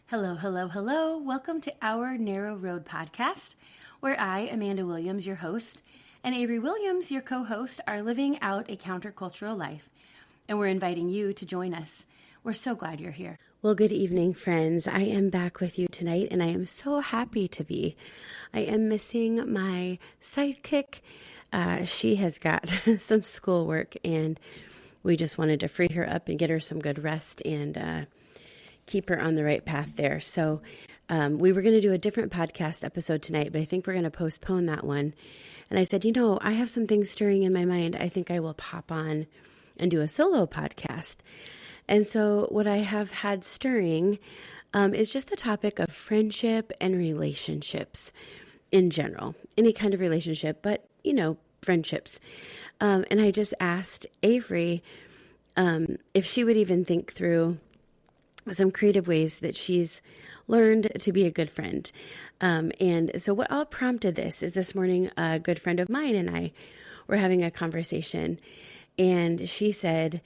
Hello, hello, hello. Welcome to Our Narrow Road podcast, where I, Amanda Williams, your host, and Avery Williams, your co-host, are living out a countercultural life, and we're inviting you to join us. We're so glad you're here. Well, good evening, friends. I am back with you tonight, and I am so happy to be. I am missing my sidekick. She has got some schoolwork, and we just wanted to free her up and get her some good rest and keep her on the right path there. So we were going to do a different podcast episode tonight, but I think we're going to postpone that one. And I said, I have some things stirring in my mind. I think I will pop on and do a solo podcast. And so what I have had stirring is just the topic of friendship and relationships in general. Any kind of relationship, but, friendships. And I just asked Avery if she would even think through some creative ways that she's learned to be a good friend. And so what all prompted this is this morning, a good friend of mine and I were having a conversation, and she said,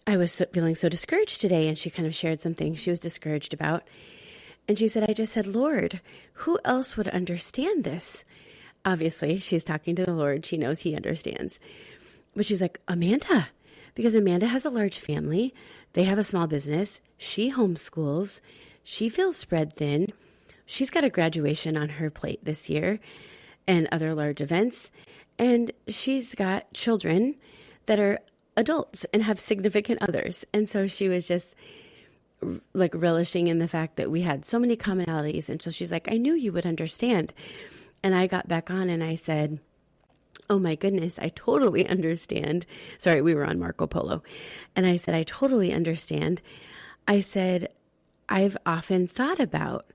I was feeling so discouraged today. And she kind of shared some things she was discouraged about. And she said, I just said, Lord, who else would understand this? Obviously, she's talking to the Lord. She knows he understands. But she's like, Amanda, because Amanda has a large family. They have a small business. She homeschools. She feels spread thin. She's got a graduation on her plate this year and other large events. And she's got children that are adults and have significant others. And so she was just like relishing in the fact that we had so many commonalities. And so she's like, I knew you would understand. And I got back on and I said, oh my goodness, I totally understand. Sorry, we were on Marco Polo. And I said, I totally understand. I said, I've often thought about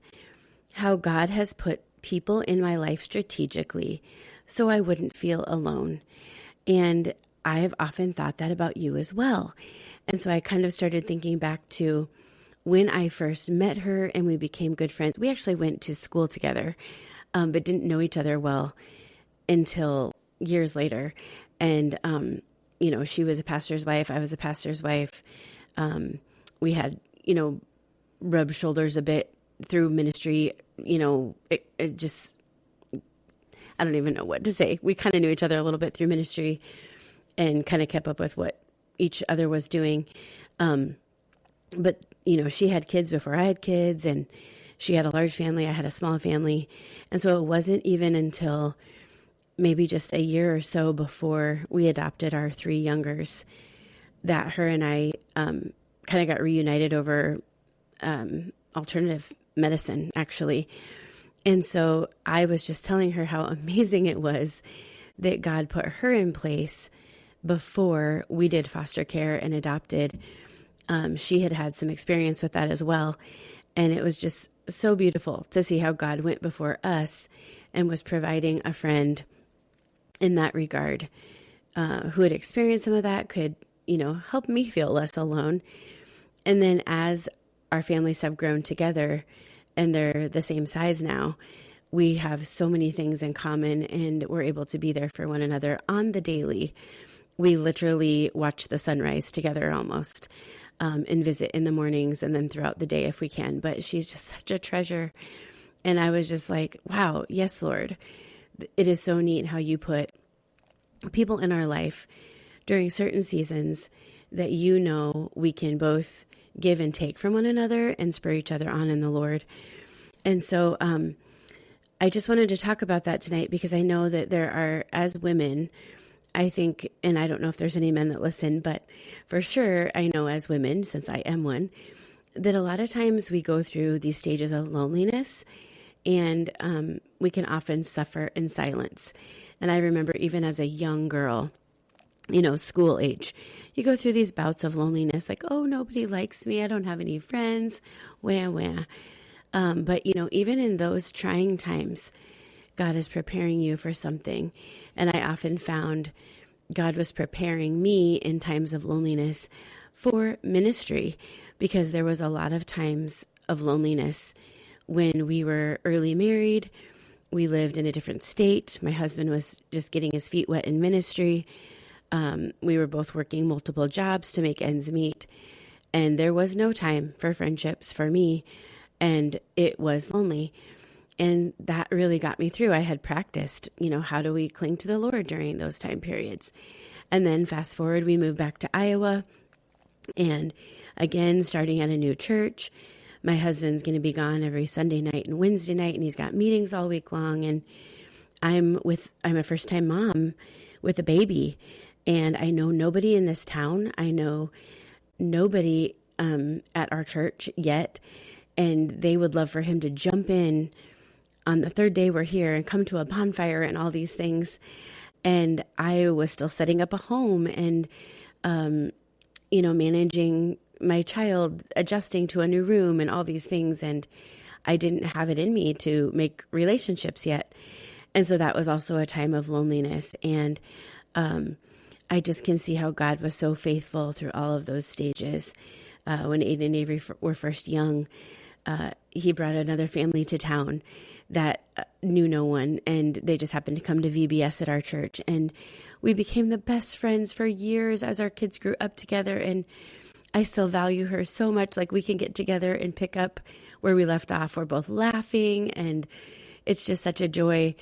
how God has put people in my life strategically so I wouldn't feel alone. And I've often thought that about you as well. And so I kind of started thinking back to when I first met her and we became good friends. We actually went to school together, but didn't know each other well until years later. And, she was a pastor's wife. I was a pastor's wife. We had, rubbed shoulders a bit through ministry. It just, I don't even know what to say. We kind of knew each other a little bit through ministry and kind of kept up with what each other was doing. But, she had kids before I had kids, and she had a large family. I had a small family. And so it wasn't even until maybe just a year or so before we adopted our three youngers that her and I kind of got reunited over alternative medicine, actually. And so I was just telling her how amazing it was that God put her in place before we did foster care and adopted. She had had some experience with that as well. And it was just so beautiful to see how God went before us and was providing a friend in that regard, who had experienced some of that, could, help me feel less alone. And then as our families have grown together and they're the same size now, we have so many things in common and we're able to be there for one another on the daily. We literally watch the sunrise together almost, and visit in the mornings and then throughout the day if we can. But she's just such a treasure. And I was just like, wow, yes, Lord. It is so neat how you put people in our life during certain seasons that we can both give and take from one another and spur each other on in the Lord. And so I just wanted to talk about that tonight because I know that there are, as women, I think, and I don't know if there's any men that listen, but for sure I know as women, since I am one, that a lot of times we go through these stages of loneliness. And we can often suffer in silence. And I remember even as a young girl, school age, you go through these bouts of loneliness, like, oh, nobody likes me. I don't have any friends. Wah. But, even in those trying times, God is preparing you for something. And I often found God was preparing me in times of loneliness for ministry, because there was a lot of times of loneliness when we were early married. We lived in a different state. My husband was just getting his feet wet in ministry. We were both working multiple jobs to make ends meet. And there was no time for friendships for me. and it was lonely. And that really got me through. I had practiced, how do we cling to the Lord during those time periods? And then fast forward, we moved back to Iowa, and again, starting at a new church. My husband's going to be gone every Sunday night and Wednesday night, and he's got meetings all week long. And I'm a first-time mom with a baby, and I know nobody in this town. I know nobody at our church yet, and they would love for him to jump in on the third day we're here and come to a bonfire and all these things. And I was still setting up a home and, managing my child, adjusting to a new room and all these things. And I didn't have it in me to make relationships yet. And so that was also a time of loneliness. And I just can see how God was so faithful through all of those stages. When Aiden and Avery were first young, he brought another family to town that knew no one, and they just happened to come to VBS at our church. And we became the best friends for years as our kids grew up together. And I still value her so much. Like, we can get together and pick up where we left off. We're both laughing, and it's just such a joy.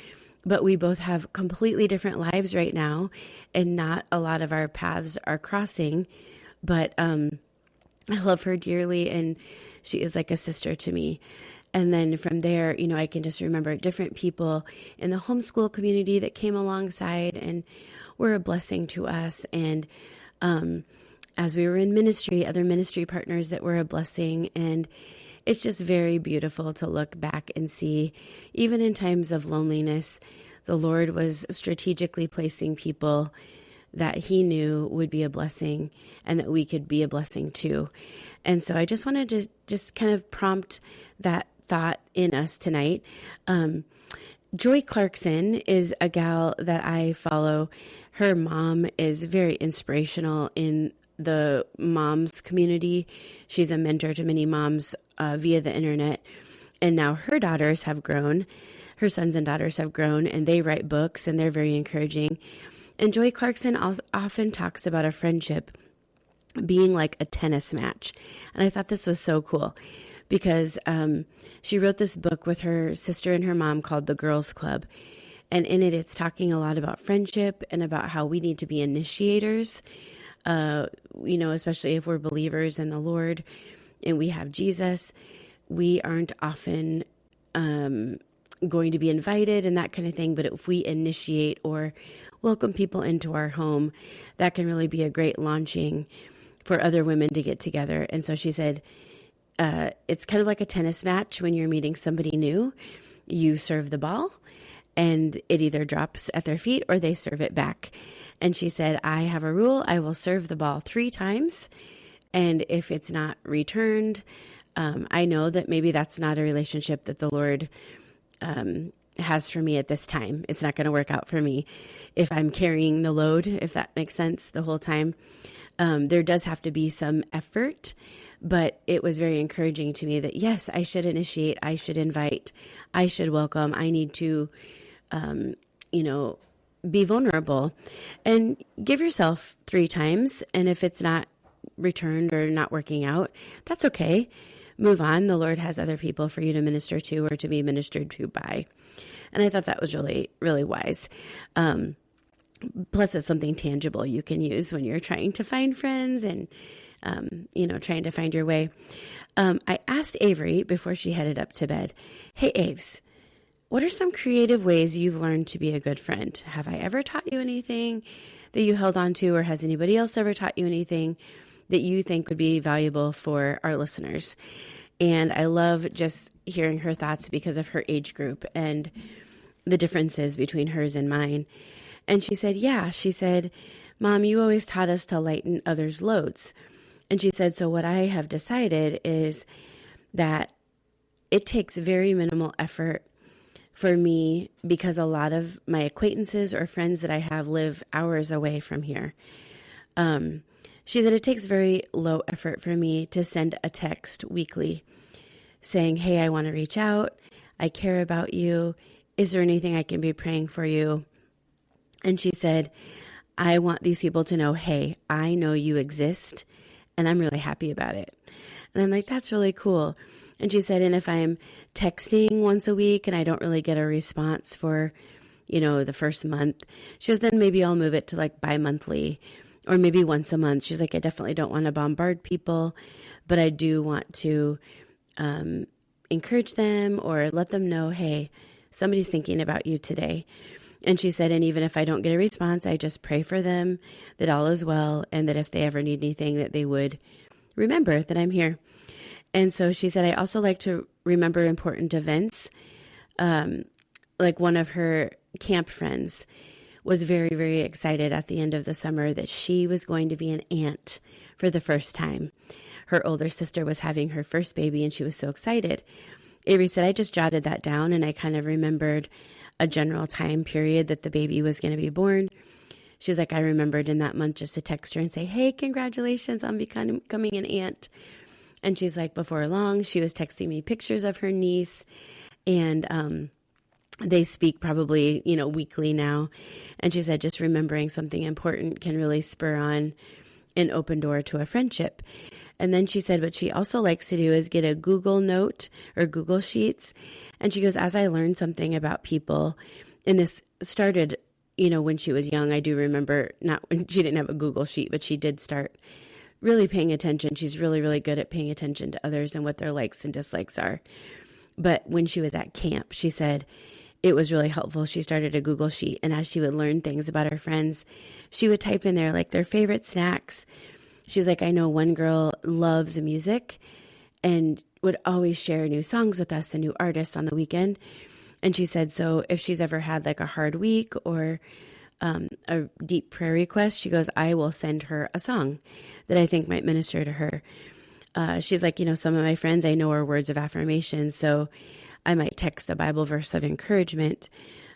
But we both have completely different lives right now, and not a lot of our paths are crossing. But I love her dearly, and she is like a sister to me. And then from there, I can just remember different people in the homeschool community that came alongside and were a blessing to us. And as we were in ministry, other ministry partners that were a blessing. And it's just very beautiful to look back and see, even in times of loneliness, the Lord was strategically placing people that he knew would be a blessing and that we could be a blessing to. And so I just wanted to just kind of prompt that thought in us tonight. Joy Clarkson is a gal that I follow. Her mom is very inspirational in the moms community. She's a mentor to many moms via the internet. And now her daughters have grown. Her sons and daughters have grown, and they write books, and they're very encouraging. And Joy Clarkson often talks about a friendship being like a tennis match. And I thought this was so cool because she wrote this book with her sister and her mom called The Girls Club. And in it, it's talking a lot about friendship and about how we need to be initiators, especially if we're believers in the Lord and we have Jesus. We aren't often going to be invited and that kind of thing. But if we initiate or welcome people into our home, that can really be a great launching for other women to get together. And so she said, it's kind of like a tennis match when you're meeting somebody new. You serve the ball and it either drops at their feet or they serve it back. And she said, I have a rule. I will serve the ball 3 times. And if it's not returned, I know that maybe that's not a relationship that the Lord has for me at this time. It's not going to work out for me if I'm carrying the load, if that makes sense, the whole time. There does have to be some effort, but it was very encouraging to me that, yes, I should initiate, I should invite, I should welcome, I need to, be vulnerable and give yourself 3 times. And if it's not returned or not working out, that's okay. Move on. The Lord has other people for you to minister to or to be ministered to by. And I thought that was really, really wise. Plus, it's something tangible you can use when you're trying to find friends and, trying to find your way. I asked Avery before she headed up to bed, hey, Aves, what are some creative ways you've learned to be a good friend? Have I ever taught you anything that you held on to, or has anybody else ever taught you anything that you think would be valuable for our listeners? And I love just hearing her thoughts because of her age group and the differences between hers and mine. And she said, Mom, you always taught us to lighten others' loads. And she said, so what I have decided is that it takes very minimal effort for me because a lot of my acquaintances or friends that I have live hours away from here. She said it takes very low effort for me to send a text weekly saying, hey, I want to reach out. I care about you. Is there anything I can be praying for you? And she said, I want these people to know, hey, I know you exist and I'm really happy about it. And I'm like, that's really cool. And she said, and if I'm texting once a week and I don't really get a response for, the first month, she goes, then maybe I'll move it to like bi-monthly or maybe once a month. She's like, I definitely don't want to bombard people, but I do want to encourage them or let them know, hey, somebody's thinking about you today. And she said, and even if I don't get a response, I just pray for them that all is well and that if they ever need anything, that they would remember that I'm here. And so she said, I also like to remember important events. Like one of her camp friends was very, very excited at the end of the summer that she was going to be an aunt for the first time. Her older sister was having her first baby and she was so excited. Avery said, I just jotted that down and I kind of remembered a general time period that the baby was going to be born. She's like, I remembered in that month just to text her and say, hey, congratulations on becoming an aunt. And she's like, before long, she was texting me pictures of her niece, and they speak probably, weekly now. And she said, just remembering something important can really spur on an open door to a friendship. And then she said, what she also likes to do is get a Google Note or Google Sheets. And she goes, as I learned something about people, and this started, when she was young, I do remember, not when she didn't have a Google Sheet, but she did start really paying attention. She's really, really good at paying attention to others and what their likes and dislikes are. But when she was at camp, she said it was really helpful. She started a Google Sheet, and as she would learn things about her friends, she would type in there like their favorite snacks. She's like, I know one girl loves music and would always share new songs with us and new artists on the weekend. And she said, so if she's ever had like a hard week or a deep prayer request, she goes, I will send her a song that I think might minister to her. She's like, some of my friends I know are words of affirmation, so I might text a Bible verse of encouragement.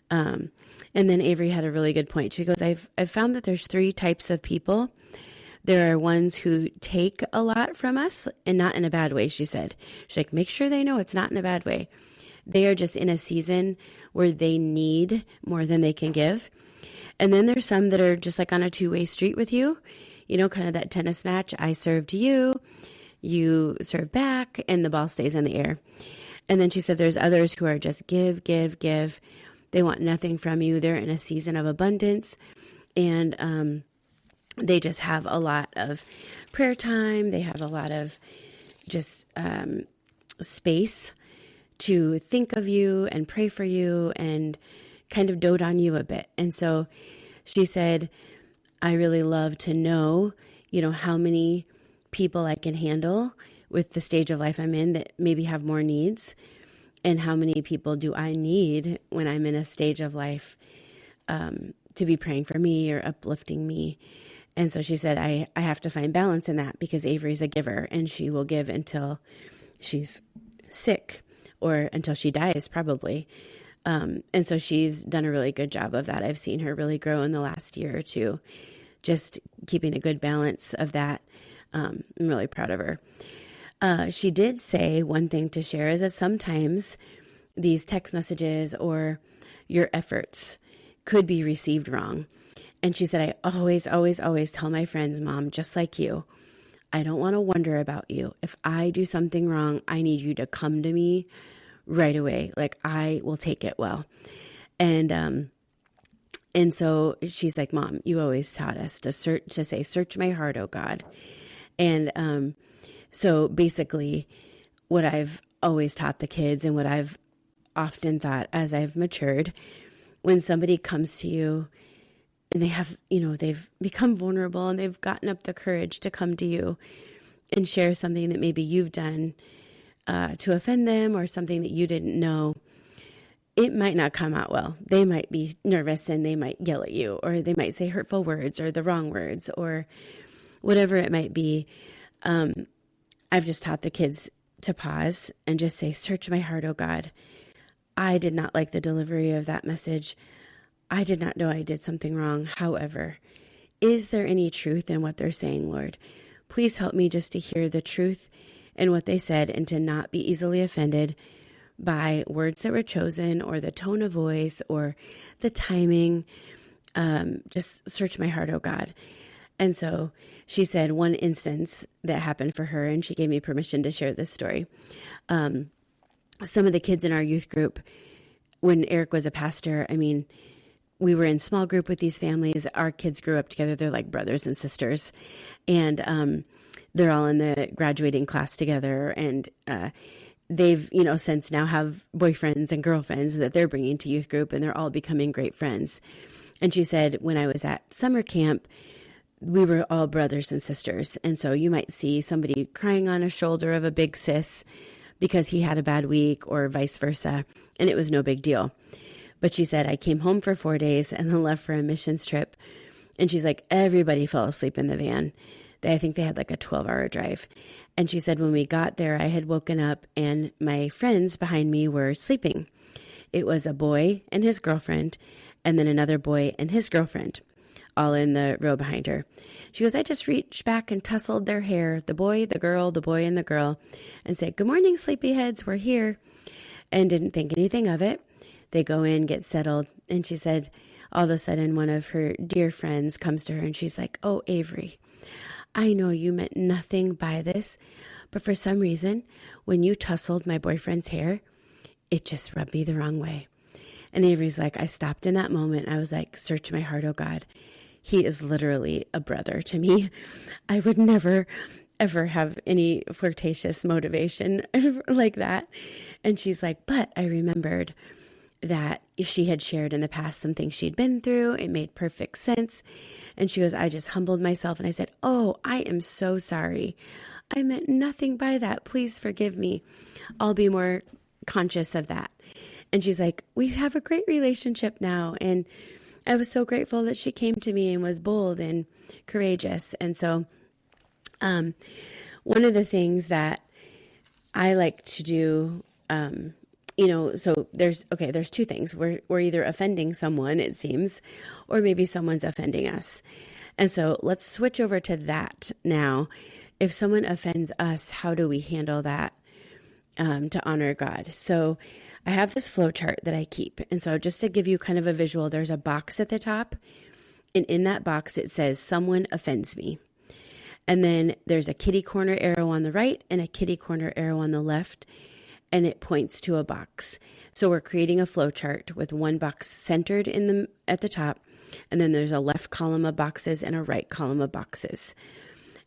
And then Avery had a really good point. She goes, I've found that there's 3 types of people. There are ones who take a lot from us, and not in a bad way, she said. She's like, make sure they know it's not in a bad way. They are just in a season where they need more than they can give. And then there's some that are just like on a 2-way street with you, kind of that tennis match. I serve to you, you serve back, and the ball stays in the air. And then she said there's others who are just give, give, give. They want nothing from you. They're in a season of abundance, and they just have a lot of prayer time. They have a lot of just space to think of you and pray for you and kind of dote on you a bit. And so she said, I really love to know, how many people I can handle with the stage of life I'm in that maybe have more needs, and how many people do I need when I'm in a stage of life to be praying for me or uplifting me. And so she said, I have to find balance in that because Avery's a giver and she will give until she's sick or until she dies probably. And so she's done a really good job of that. I've seen her really grow in the last year or two, just keeping a good balance of that. I'm really proud of her. She did say one thing to share is that sometimes these text messages or your efforts could be received wrong. And she said, I always, always, always tell my friends, Mom, just like you, I don't want to wonder about you. If I do something wrong, I need you to come to me right away. Like I will take it well. And so she's like, Mom, you always taught us to search my heart, oh God. And so basically what I've always taught the kids and what I've often thought as I've matured, when somebody comes to you and they have, they've become vulnerable and they've gotten up the courage to come to you and share something that maybe you've done to offend them or something that you didn't know, it might not come out well. They might be nervous and they might yell at you, or they might say hurtful words or the wrong words or whatever it might be. I've just taught the kids to pause and just say, search my heart, oh God. I did not like the delivery of that message. I did not know I did something wrong. However, is there any truth in what they're saying, Lord? Please help me just to hear the truth in what they said and to not be easily offended by words that were chosen or the tone of voice or the timing. Just search my heart, oh God. And so she said one instance that happened for her, and she gave me permission to share this story. Some of the kids in our youth group, when Eric was a pastor, I mean, we were in small group with these families. Our kids grew up together. They're like brothers and sisters. And they're all in the graduating class together. And they've, since now have boyfriends and girlfriends that they're bringing to youth group, and they're all becoming great friends. And she said, when I was at summer camp, we were all brothers and sisters. And so you might see somebody crying on a shoulder of a big sis because he had a bad week, or vice versa. And it was no big deal. But she said, I came home for 4 days and then left for a missions trip. And she's like, everybody fell asleep in the van. I think they had like a 12-hour drive. And she said, when we got there, I had woken up and my friends behind me were sleeping. It was a boy and his girlfriend, and then another boy and his girlfriend, all in the row behind her. She goes, I just reached back and tousled their hair, the boy, the girl, the boy, and the girl, and said, good morning, sleepyheads, we're here, and didn't think anything of it. They go in, get settled, and she said, all of a sudden, one of her dear friends comes to her, and she's like, oh, Avery, I know you meant nothing by this, but for some reason, when you tousled my boyfriend's hair, it just rubbed me the wrong way. And Avery's like, I stopped in that moment. I was like, search my heart, oh God. He is literally a brother to me. I would never, ever have any flirtatious motivation like that. And she's like, but I remembered that she had shared in the past some things she'd been through. It made perfect sense. And she goes, I just humbled myself and I said, oh, I am so sorry. I meant nothing by that. Please forgive me. I'll be more conscious of that. And she's like, we have a great relationship now. And I was so grateful that she came to me and was bold and courageous. And so one of the things that I like to do, so there's two things. We're either offending someone, it seems, or maybe someone's offending us. And so let's switch over to that now. If someone offends us, how do we handle that to honor God? So I have this flow chart that I keep. And so just to give you kind of a visual, there's a box at the top. And in that box, it says, someone offends me. And then there's a kitty corner arrow on the right and a kitty corner arrow on the left. And it points to a box. So we're creating a flow chart with one box centered at the top. And then there's a left column of boxes and a right column of boxes.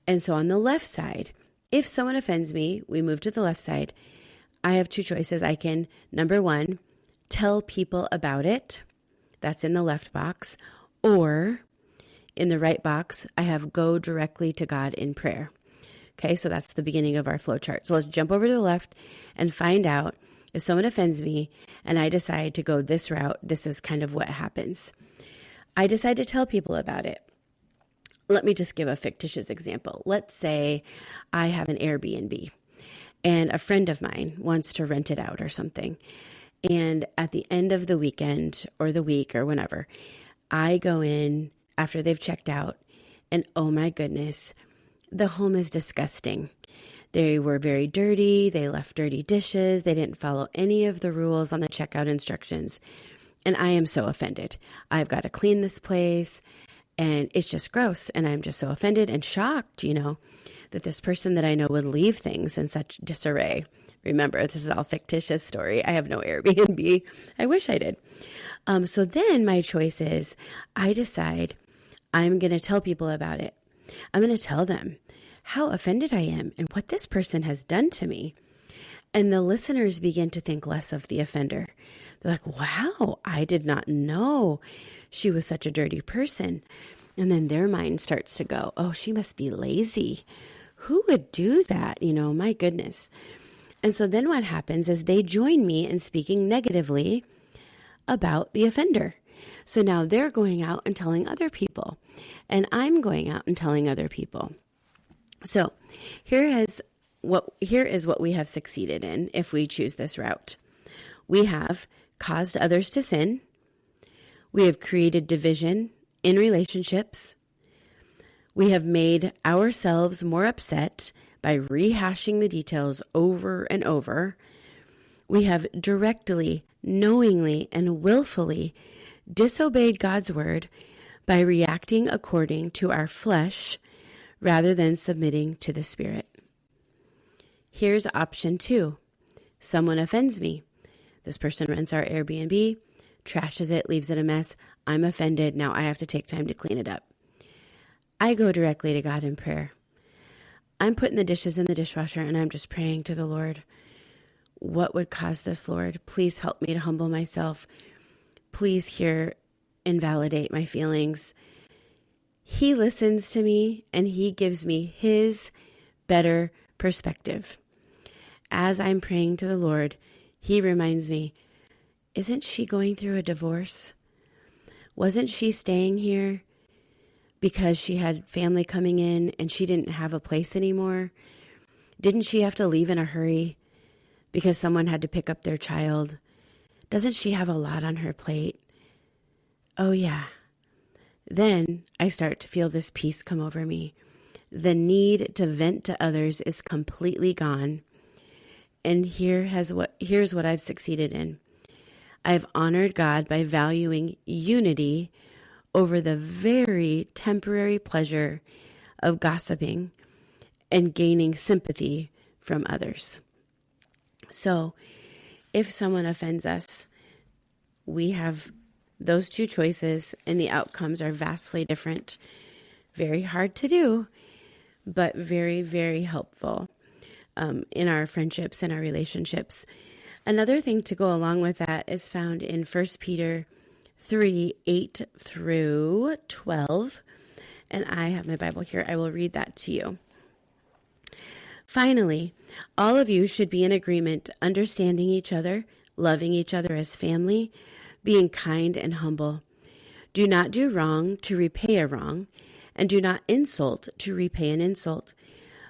And so on the left side, if someone offends me, we move to the left side. I have two choices. I can, number one, tell people about it. That's in the left box. Or in the right box, I have go directly to God in prayer. Okay, so that's the beginning of our flow chart. So let's jump over to the left and find out if someone offends me and I decide to go this route, this is kind of what happens. I decide to tell people about it. Let me just give a fictitious example. Let's say I have an Airbnb and a friend of mine wants to rent it out or something. And at the end of the weekend or the week or whenever, I go in after they've checked out and oh my goodness, the home is disgusting. They were very dirty. They left dirty dishes. They didn't follow any of the rules on the checkout instructions. And I am so offended. I've got to clean this place and it's just gross. And I'm just so offended and shocked, that this person that I know would leave things in such disarray. Remember, this is all fictitious story. I have no Airbnb. I wish I did. So then my choice is I decide I'm going to tell people about it. I'm going to tell them how offended I am and what this person has done to me. And the listeners begin to think less of the offender. They're like, wow, I did not know she was such a dirty person. And then their mind starts to go, oh, she must be lazy. Who would do that? My goodness. And so then what happens is they join me in speaking negatively about the offender. So now they're going out and telling other people, and I'm going out and telling other people. So here is what we have succeeded in if we choose this route. We have caused others to sin. We have created division in relationships. We have made ourselves more upset by rehashing the details over and over. We have directly, knowingly, and willfully disobeyed God's word by reacting according to our flesh rather than submitting to the Spirit. Here's option 2. Someone offends me. This person rents our Airbnb, trashes it, leaves it a mess. I'm offended. Now I have to take time to clean it up. I go directly to God in prayer. I'm putting the dishes in the dishwasher and I'm just praying to the Lord. What would cause this, Lord? Please help me to humble myself. Please hear and validate my feelings. He listens to me and he gives me his better perspective. As I'm praying to the Lord, he reminds me, isn't she going through a divorce? Wasn't she staying here because she had family coming in and she didn't have a place anymore? Didn't she have to leave in a hurry because someone had to pick up their child? Doesn't she have a lot on her plate? Oh yeah. Then I start to feel this peace come over me. The need to vent to others is completely gone. And here's what I've succeeded in. I've honored God by valuing unity over the very temporary pleasure of gossiping and gaining sympathy from others. So if someone offends us, we have those two choices and the outcomes are vastly different. Very hard to do, but very, very helpful in our friendships and our relationships. Another thing to go along with that is found in 1 Peter 3, 8 through 12. And I have my Bible here. I will read that to you. Finally, all of you should be in agreement, understanding each other, loving each other as family, being kind and humble. Do not do wrong to repay a wrong, and do not insult to repay an insult,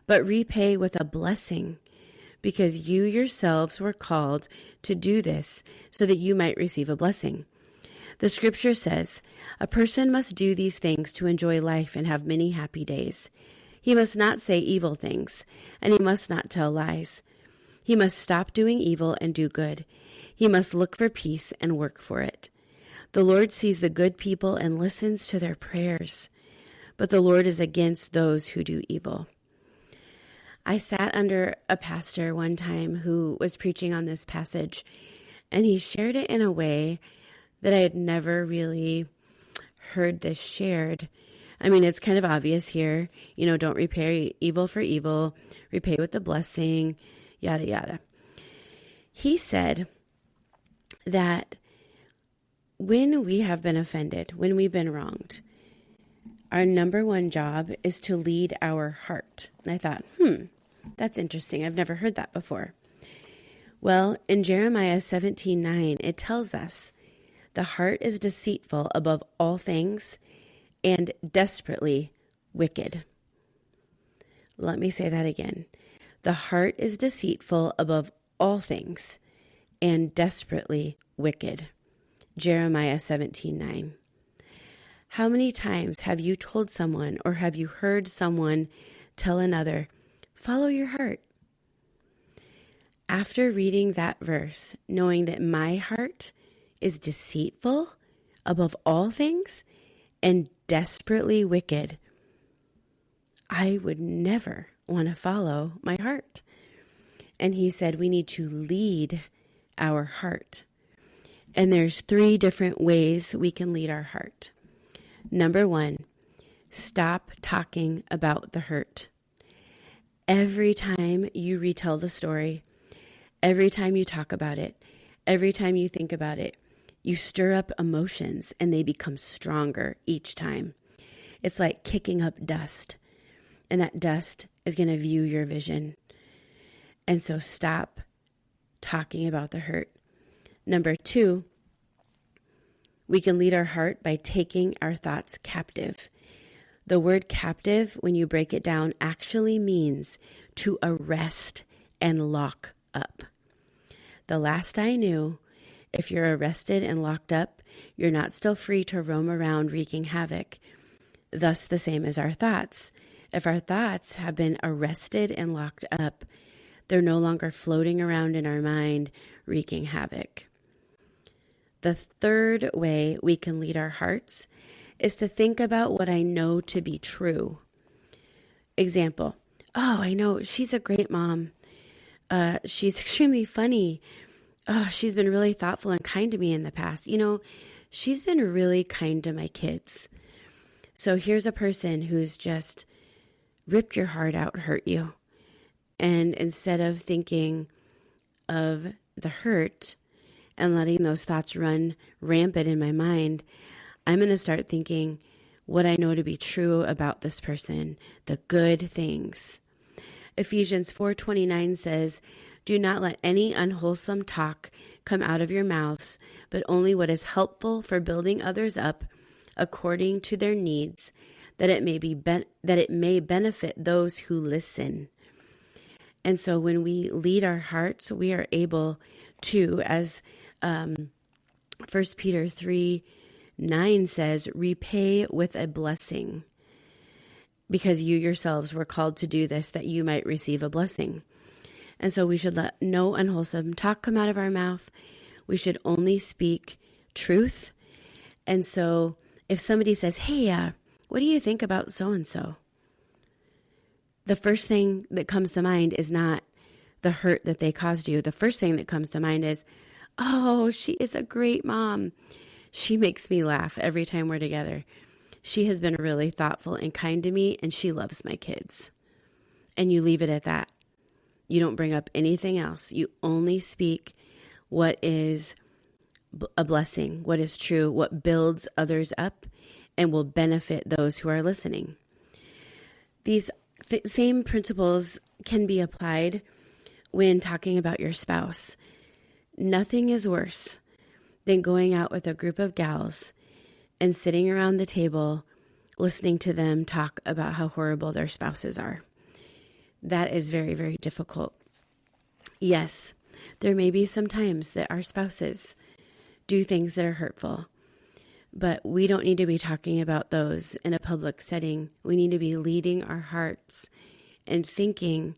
but repay with a blessing, because you yourselves were called to do this so that you might receive a blessing. The scripture says, a person must do these things to enjoy life and have many happy days. He must not say evil things, and he must not tell lies. He must stop doing evil and do good. He must look for peace and work for it. The Lord sees the good people and listens to their prayers, but the Lord is against those who do evil. I sat under a pastor one time who was preaching on this passage, and he shared it in a way that I had never really heard this shared. I mean, it's kind of obvious here, don't repay evil for evil, repay with a blessing, yada, yada. He said that when we have been offended, when we've been wronged, our number one job is to lead our heart. And I thought, that's interesting. I've never heard that before. Well, in Jeremiah 17:9, it tells us the heart is deceitful above all things and desperately wicked. Let me say that again. The heart is deceitful above all things and desperately wicked. Jeremiah 17:9. How many times have you told someone or have you heard someone tell another, follow your heart? After reading that verse, knowing that my heart is deceitful above all things and desperately wicked, I would never want to follow my heart. And he said we need to lead our heart. And there's 3 different ways we can lead our heart. Number 1, stop talking about the hurt. Every time you retell the story, every time you talk about it, every time you think about it, you stir up emotions and they become stronger each time. It's like kicking up dust, and that dust is going to view your vision. And so stop talking about the hurt. Number 2, we can lead our heart by taking our thoughts captive. The word captive, when you break it down, actually means to arrest and lock up. The last I knew, if you're arrested and locked up, you're not still free to roam around wreaking havoc. Thus, the same as our thoughts. If our thoughts have been arrested and locked up, they're no longer floating around in our mind wreaking havoc. The 3rd way we can lead our hearts is to think about what I know to be true. example. Oh, I know, she's a great mom. She's extremely funny. Oh, she's been really thoughtful and kind to me in the past. She's been really kind to my kids. So here's a person who's just ripped your heart out, hurt you. And instead of thinking of the hurt and letting those thoughts run rampant in my mind, I'm going to start thinking what I know to be true about this person, the good things. Ephesians 4:29 says, "Do not let any unwholesome talk come out of your mouths, but only what is helpful for building others up according to their needs, that it may benefit those who listen." And so when we lead our hearts, we are able to, as 1 Peter 3:9 says, repay with a blessing, because you yourselves were called to do this, that you might receive a blessing. And so we should let no unwholesome talk come out of our mouth. We should only speak truth. And so if somebody says, "Hey, what do you think about so-and-so?" The first thing that comes to mind is not the hurt that they caused you. The first thing that comes to mind is, "Oh, she is a great mom. She makes me laugh every time we're together. She has been really thoughtful and kind to me, and she loves my kids." And you leave it at that. You don't bring up anything else. You only speak what is a blessing, what is true, what builds others up and will benefit those who are listening. These same principles can be applied when talking about your spouse. Nothing is worse than going out with a group of gals and sitting around the table listening to them talk about how horrible their spouses are. That is very, very difficult. Yes, there may be some times that our spouses do things that are hurtful, but we don't need to be talking about those in a public setting. We need to be leading our hearts and thinking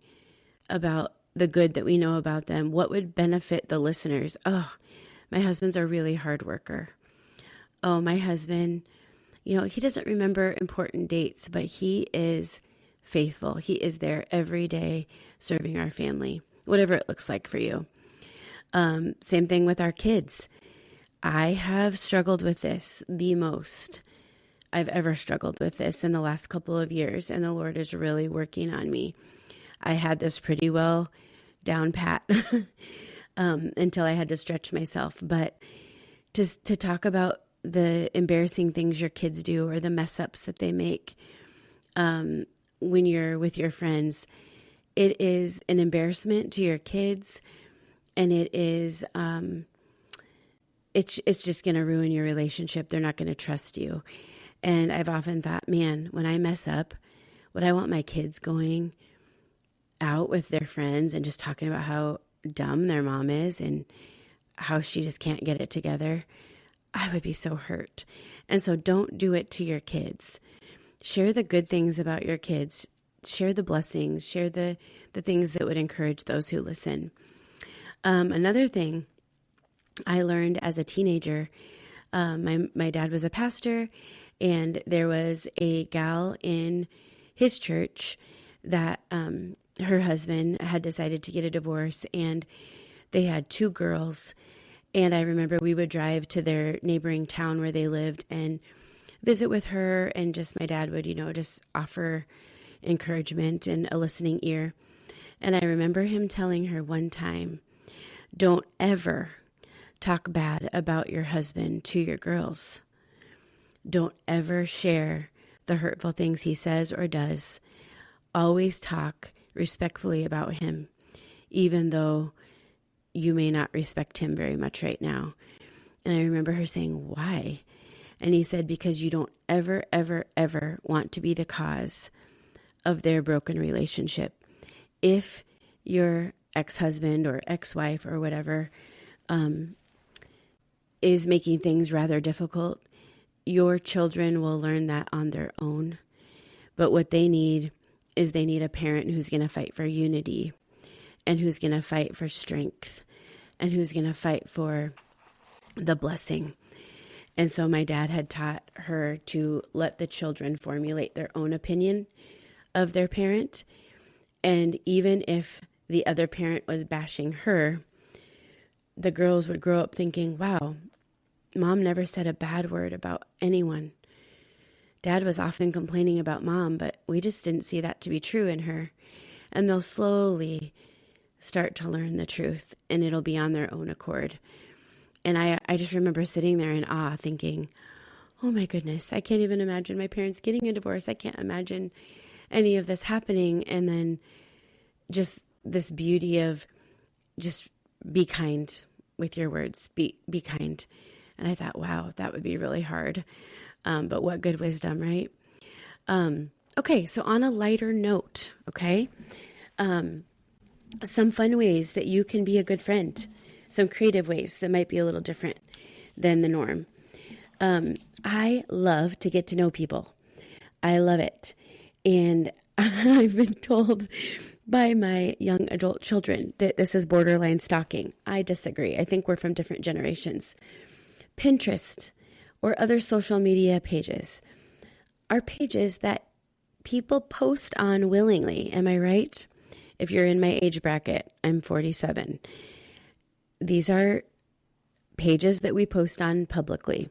about the good that we know about them. What would benefit the listeners? Oh, my husband's a really hard worker. Oh, my husband, he doesn't remember important dates, but he is faithful. He is there every day serving our family, whatever it looks like for you. Same thing with our kids. I have struggled with this the most I've ever struggled with this in the last couple of years, and the Lord is really working on me. I had this pretty well down pat until I had to stretch myself. But to talk about the embarrassing things your kids do or the mess ups that they make when you're with your friends, it is an embarrassment to your kids, and it is it's just going to ruin your relationship. They're not going to trust you. And I've often thought, man, when I mess up, would I want my kids going out with their friends and just talking about how dumb their mom is and how she just can't get it together? I would be so hurt. And so don't do it to your kids. Share the good things about your kids. Share the blessings. Share the things that would encourage those who listen. Another thing I learned as a teenager, my dad was a pastor, and there was a gal in his church that her husband had decided to get a divorce, and they had two girls. And I remember we would drive to their neighboring town where they lived and visit with her, and just my dad would, just offer encouragement and a listening ear. And I remember him telling her one time, "Don't ever talk bad about your husband to your girls. Don't ever share the hurtful things he says or does. Always talk respectfully about him, even though you may not respect him very much right now." And I remember her saying, "Why?" And he said, "Because you don't ever, ever, ever want to be the cause of their broken relationship. If your ex-husband or ex-wife or whatever is making things rather difficult, your children will learn that on their own. But what they need is they need a parent who's going to fight for unity and who's going to fight for strength and who's going to fight for the blessing." And so my dad had taught her to let the children formulate their own opinion of their parent. And even if the other parent was bashing her, the girls would grow up thinking, wow, mom never said a bad word about anyone. Dad was often complaining about mom, but we just didn't see that to be true in her. And they'll slowly start to learn the truth, and it'll be on their own accord. And I just remember sitting there in awe thinking, oh my goodness, I can't even imagine my parents getting a divorce. I can't imagine any of this happening. And then just this beauty of just be kind with your words, be kind. And I thought, wow, that would be really hard. But what good wisdom, right? Okay, so on a lighter note, okay, some fun ways that you can be a good friend, some creative ways that might be a little different than the norm. I love to get to know people. I love it. And I've been told by my young adult children that this is borderline stalking. I disagree. I think we're from different generations. Pinterest or other social media pages are pages that people post on willingly. Am I right? If you're in my age bracket, I'm 47. These are pages that we post on publicly.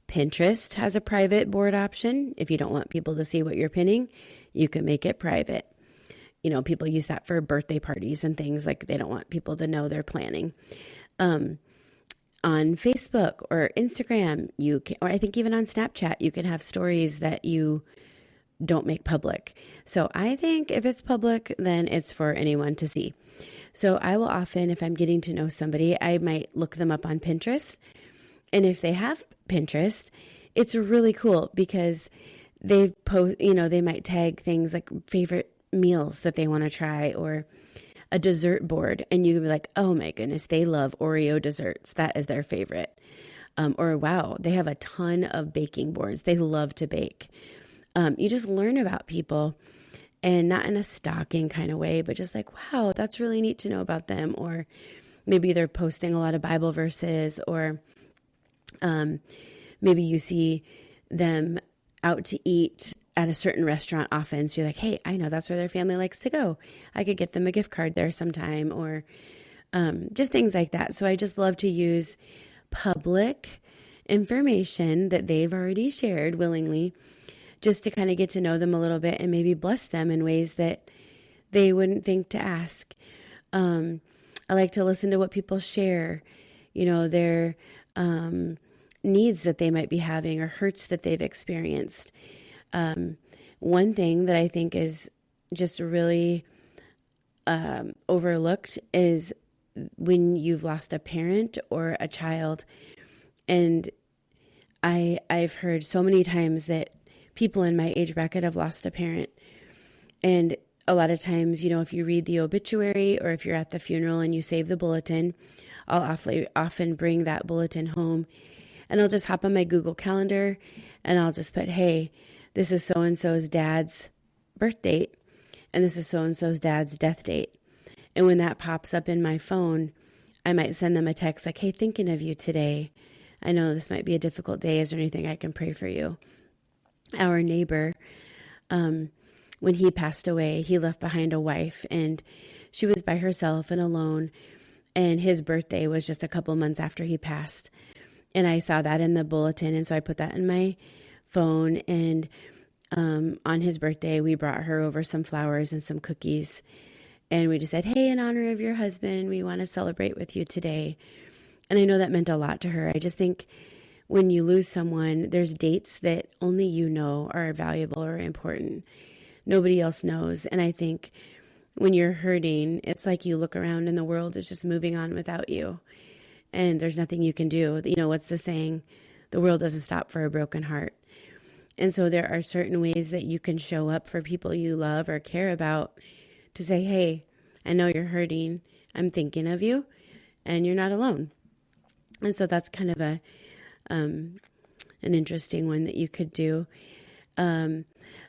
Pinterest has a private board option. If you don't want people to see what you're pinning, you can make it private. You know, people use that for birthday parties and things, like they don't want people to know they're planning. On Facebook or Instagram, you can, or I think even on Snapchat, you can have stories that you don't make public. So I think if it's public, then it's for anyone to see. So I will often, if I'm getting to know somebody, I might look them up on Pinterest. And if they have Pinterest, it's really cool because they post, you know, they might tag things like favorite meals that they want to try or a dessert board. And you can be like, oh my goodness, they love Oreo desserts. That is their favorite. Or wow, they have a ton of baking boards. They love to bake. You just learn about people, and not in a stalking kind of way, but just like, wow, that's really neat to know about them. Or maybe they're posting a lot of Bible verses, or maybe you see them out to eat at a certain restaurant often. So you're like, hey, I know that's where their family likes to go. I could get them a gift card there sometime, or just things like that. So I just love to use public information that they've already shared willingly, just to kind of get to know them a little bit and maybe bless them in ways that they wouldn't think to ask. I like to listen to what people share, you know, their needs that they might be having or hurts that they've experienced. One thing that I think is just really overlooked is when you've lost a parent or a child. And I've heard so many times that people in my age bracket have lost a parent. And a lot of times, you know, if you read the obituary or if you're at the funeral and you save the bulletin, I'll often bring that bulletin home, and I'll just hop on my Google Calendar and I'll just put, hey, this is so-and-so's dad's birth date, and this is so-and-so's dad's death date. And when that pops up in my phone, I might send them a text like, hey, thinking of you today. I know this might be a difficult day. Is there anything I can pray for you? Our neighbor, when he passed away, he left behind a wife, and she was by herself and alone. And his birthday was just a couple months after he passed. And I saw that in the bulletin. And so I put that in my phone. And on his birthday, we brought her over some flowers and some cookies. And we just said, hey, in honor of your husband, we want to celebrate with you today. And I know that meant a lot to her. I just think when you lose someone, there's dates that only you know are valuable or important. Nobody else knows. And I think when you're hurting, it's like you look around and the world is just moving on without you. And there's nothing you can do. You know, what's the saying? The world doesn't stop for a broken heart. And so there are certain ways that you can show up for people you love or care about to say, hey, I know you're hurting. I'm thinking of you, and you're not alone. And so that's kind of an interesting one that you could do.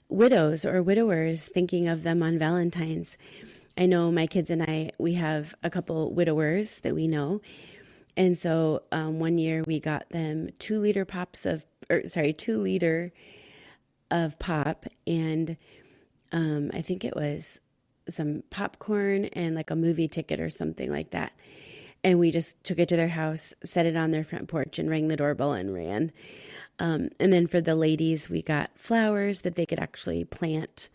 Widows or widowers, thinking of them on Valentine's. I know my kids and I, we have a couple widowers that we know. And so one year we got them 2 liter of pop, and I think it was some popcorn and like a movie ticket or something like that. And we just took it to their house, set it on their front porch, and rang the doorbell and ran. And then for the ladies, we got flowers that they could actually plant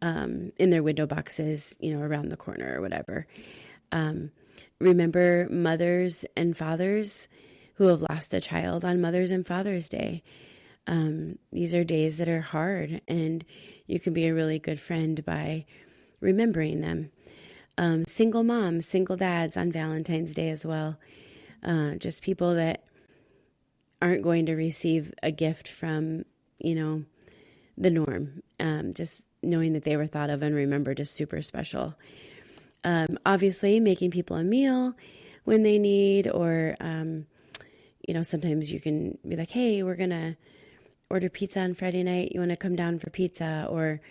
in their window boxes, around the corner or whatever. Remember mothers and fathers who have lost a child on Mother's and Father's Day. These are days that are hard, and you can be a really good friend by remembering them. Single moms, single dads on Valentine's Day as well. Just people that aren't going to receive a gift from, the norm. Just knowing that they were thought of and remembered is super special. Obviously, making people a meal when they need, or, sometimes you can be like, hey, we're going to order pizza on Friday night. You want to come down for pizza? Or,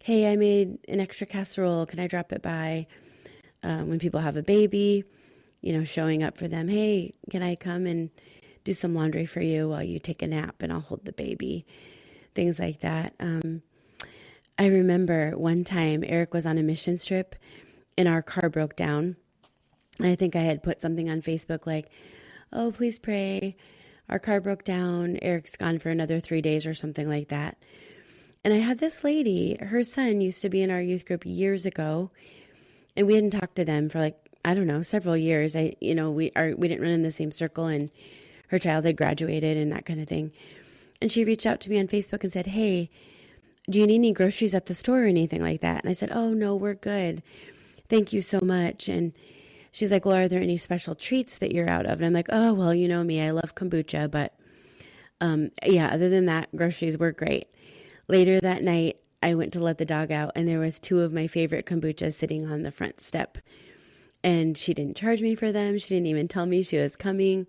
hey, I made an extra casserole. Can I drop it by? When people have a baby, showing up for them. Hey, can I come and do some laundry for you while you take a nap and I'll hold the baby? Things like that. I remember one time Eric was on a mission trip and our car broke down. And I think I had put something on Facebook like, oh, please pray. Our car broke down. Eric's gone for another 3 days or something like that. And I had this lady, her son used to be in our youth group years ago, and we hadn't talked to them for several years. We didn't run in the same circle, and her child had graduated and that kind of thing. And she reached out to me on Facebook and said, hey, do you need any groceries at the store or anything like that? And I said, oh, no, we're good. Thank you so much. And she's like, well, are there any special treats that you're out of? And I'm like, oh, well, you know me, I love kombucha, but other than that, groceries were great. Later that night, I went to let the dog out, and there was 2 of my favorite kombuchas sitting on the front step. And she didn't charge me for them. She didn't even tell me she was coming.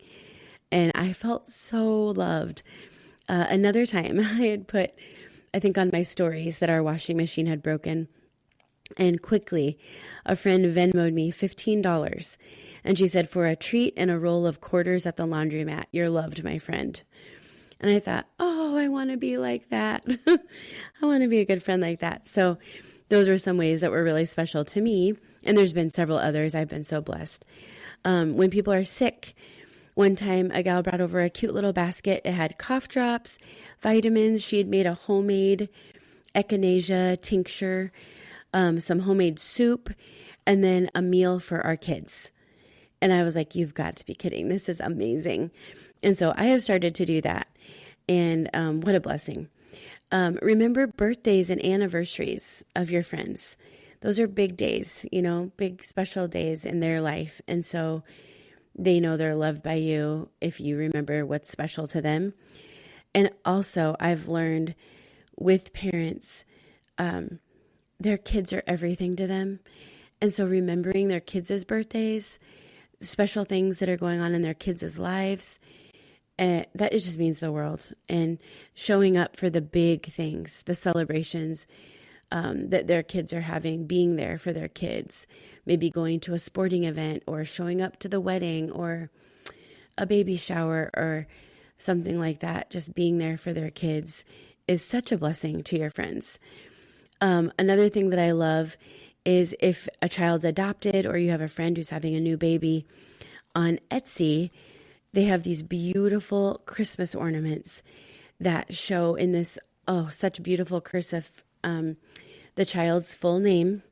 And I felt so loved. Another time, I had put, I think on my stories, that our washing machine had broken. And quickly, a friend Venmo'd me $15. And she said, for a treat and a roll of quarters at the laundromat, you're loved, my friend. And I thought, oh, I want to be like that. I want to be a good friend like that. So those were some ways that were really special to me. And there's been several others. I've been so blessed. When people are sick, one time a gal brought over a cute little basket. It had cough drops, vitamins. She had made a homemade echinacea tincture, some homemade soup, and then a meal for our kids. And I was like, you've got to be kidding. This is amazing. And so I have started to do that. And what a blessing. Remember birthdays and anniversaries of your friends. Those are big days, big special days in their life. And so they know they're loved by you if you remember what's special to them. And also I've learned with parents, their kids are everything to them. And so remembering their kids' birthdays, special things that are going on in their kids' lives, that it just means the world. And showing up for the big things, the celebrations that their kids are having, being there for their kids, maybe going to a sporting event or showing up to the wedding or a baby shower or something like that, just being there for their kids is such a blessing to your friends. Another thing that I love is if a child's adopted or you have a friend who's having a new baby, on Etsy, they have these beautiful Christmas ornaments that show in this, such beautiful cursive, the child's full name.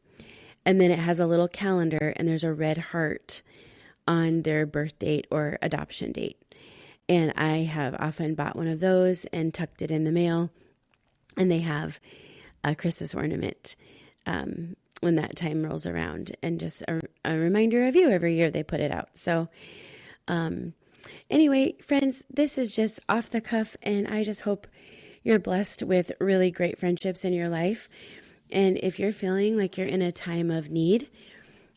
And then it has a little calendar and there's a red heart on their birth date or adoption date. And I have often bought one of those and tucked it in the mail. And they have a Christmas ornament when that time rolls around, and just a reminder of you every year they put it out. So anyway, friends, this is just off the cuff, and I just hope you're blessed with really great friendships in your life. And if you're feeling like you're in a time of need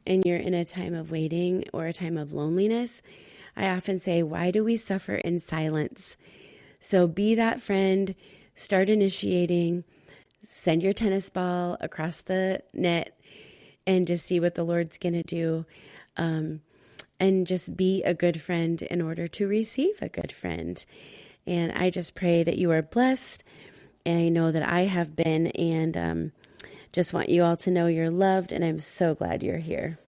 and you're in a time of waiting or a time of loneliness, I often say, why do we suffer in silence? So be that friend, start initiating, send your tennis ball across the net and just see what the Lord's going to do. And just be a good friend in order to receive a good friend. And I just pray that you are blessed. And I know that I have been, and Just want you all to know you're loved, and I'm so glad you're here.